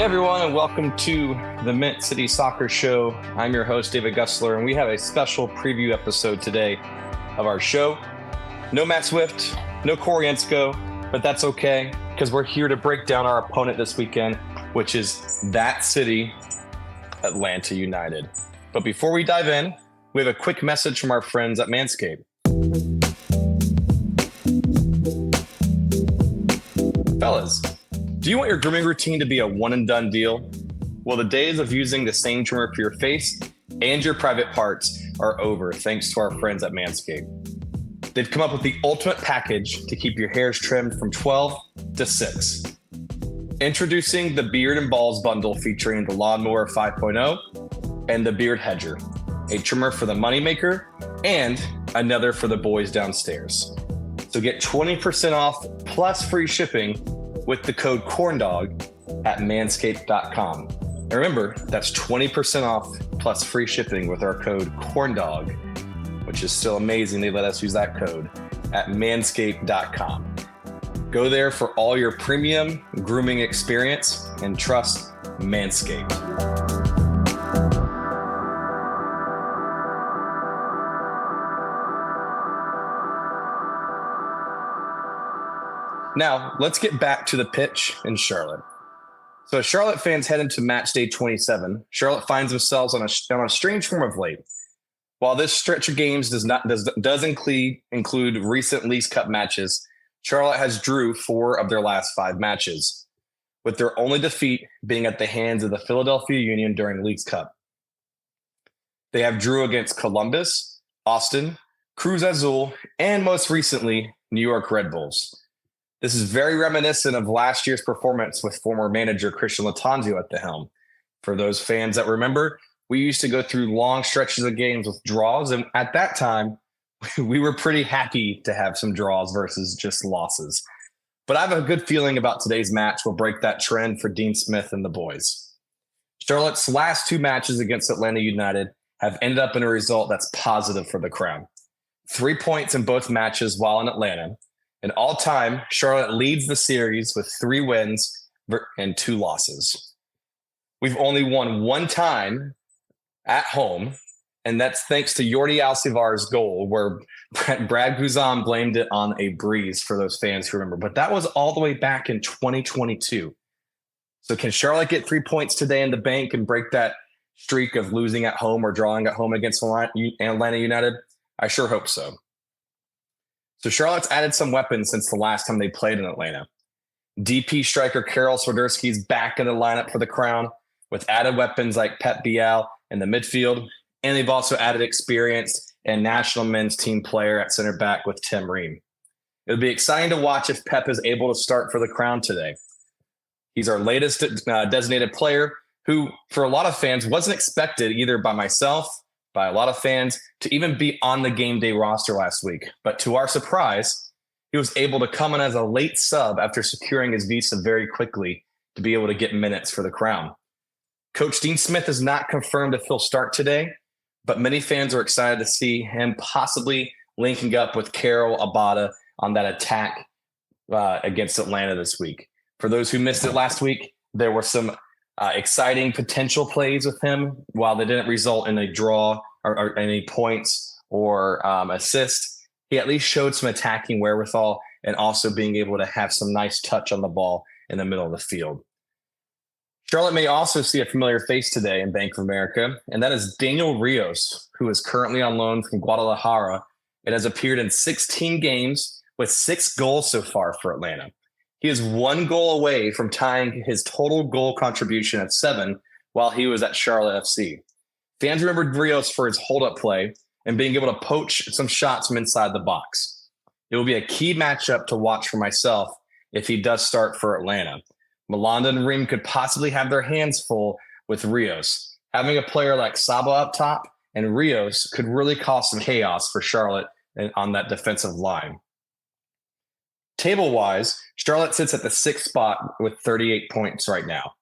Hey everyone, and welcome to the Mint City Soccer Show. I'm your host, David Gusler, and we have a special preview episode today of our show. No Matt Swift, no Koriensko, but that's okay, because we're here to break down our opponent this weekend, which is that city, Atlanta United. But before we dive in, we have a quick message from our friends at Manscaped. Fellas, do you want your grooming routine to be a one-and-done deal? Well, the days of using the same trimmer for your face and your private parts are over, thanks to our friends at Manscaped. They've come up with the ultimate package to keep your hairs trimmed from 12 to 6. Introducing the Beard and Balls bundle featuring the Lawnmower 5.0 and the Beard Hedger, a trimmer for the moneymaker and another for the boys downstairs. So get 20% off plus free shipping with the code CORNDOG at manscaped.com. And remember, that's 20% off plus free shipping with our code CORNDOG, which is still amazing they let us use that code at manscaped.com. Go there for all your premium grooming experience and trust Manscaped. Now, let's get back to the pitch in Charlotte. So as Charlotte fans head into match day 27, Charlotte finds themselves on a strange form of late. While this stretch of games does include recent Leagues Cup matches, Charlotte has drew 4 of their last 5 matches, with their only defeat being at the hands of the Philadelphia Union during Leagues Cup. They have drew against Columbus, Austin, Cruz Azul, and most recently, New York Red Bulls. This is very reminiscent of last year's performance with former manager Christian Lattanzio at the helm. For those fans that remember, we used to go through long stretches of games with draws, and at that time, we were pretty happy to have some draws versus just losses. But I have a good feeling about today's match will break that trend for Dean Smith and the boys. Charlotte's last 2 matches against Atlanta United have ended up in a result that's positive for the Crown. 3 points in both matches while in Atlanta. And all time, Charlotte leads the series with 3 wins and 2 losses. We've only won 1 time at home, and that's thanks to Jordi Alcivar's goal, where Brad Guzan blamed it on a breeze for those fans who remember. But that was all the way back in 2022. So can Charlotte get 3 points today in the bank and break that streak of losing at home or drawing at home against Atlanta United? I sure hope so. So Charlotte's added some weapons since the last time they played in Atlanta. DP striker Karol Swiderski's back in the lineup for the Crown with added weapons like Pep Biel in the midfield. And they've also added experienced and national men's team player at center back with Tim Ream. It'll be exciting to watch if Pep is able to start for the Crown today. He's our latest designated player who, for a lot of fans, wasn't expected either by myself, by a lot of fans, to even be on the game day roster last week. But to our surprise, he was able to come in as a late sub after securing his visa very quickly to be able to get minutes for the Crown. Coach Dean Smith has not confirmed if he'll start today, but many fans are excited to see him possibly linking up with Carol Abada on that attack against Atlanta this week. For those who missed it last week, there were some exciting potential plays with him. While they didn't result in a draw or any points or assist, he at least showed some attacking wherewithal and also being able to have some nice touch on the ball in the middle of the field. Charlotte may also see a familiar face today in Bank of America, and that is Daniel Rios, who is currently on loan from Guadalajara and has appeared in 16 games with 6 goals so far for Atlanta. He is 1 goal away from tying his total goal contribution at 7 while he was at Charlotte FC. Fans remembered Rios for his hold-up play and being able to poach some shots from inside the box. It will be a key matchup to watch for myself if he does start for Atlanta. Malanda and Ream could possibly have their hands full with Rios. Having a player like Saba up top and Rios could really cause some chaos for Charlotte on that defensive line. Table-wise, Charlotte sits at the 6th spot with 38 points right now.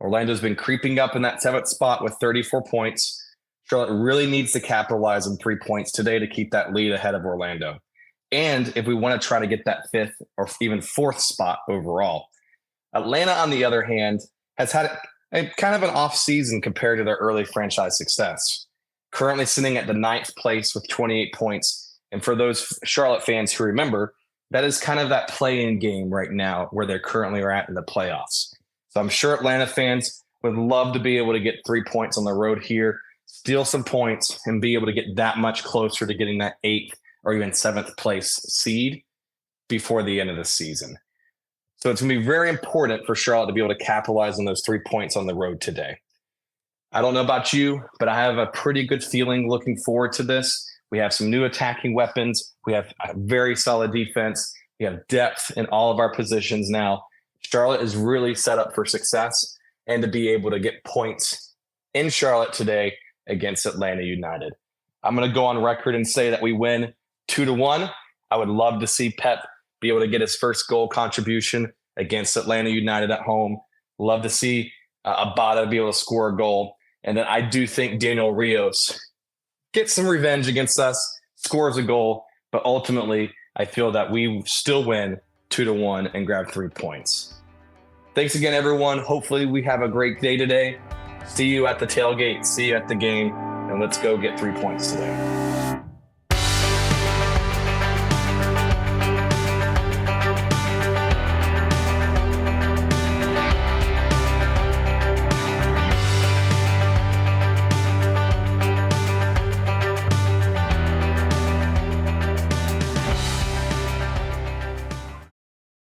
Orlando's been creeping up in that 7th spot with 34 points. Charlotte really needs to capitalize on 3 points today to keep that lead ahead of Orlando. And if we want to try to get that 5th or even 4th spot overall. Atlanta, on the other hand, has had kind of an off season compared to their early franchise success. Currently sitting at the 9th place with 28 points. And for those Charlotte fans who remember, that is kind of that play-in game right now where they're currently at in the playoffs. So I'm sure Atlanta fans would love to be able to get 3 points on the road here, steal some points, and be able to get that much closer to getting that 8th or even 7th place seed before the end of the season. So it's going to be very important for Charlotte to be able to capitalize on those 3 points on the road today. I don't know about you, but I have a pretty good feeling looking forward to this. We have some new attacking weapons. We have a very solid defense. We have depth in all of our positions now. Charlotte is really set up for success and to be able to get points in Charlotte today against Atlanta United. I'm going to go on record and say that we win 2-1. I would love to see Pep be able to get his first goal contribution against Atlanta United at home. Love to see Abada be able to score a goal. And then I do think Daniel Rios gets some revenge against us, scores a goal, but ultimately I feel that we still win 2-1 and grab 3 points. Thanks again, everyone. Hopefully we have a great day today. See you at the tailgate. See you at the game. And let's go get 3 points today.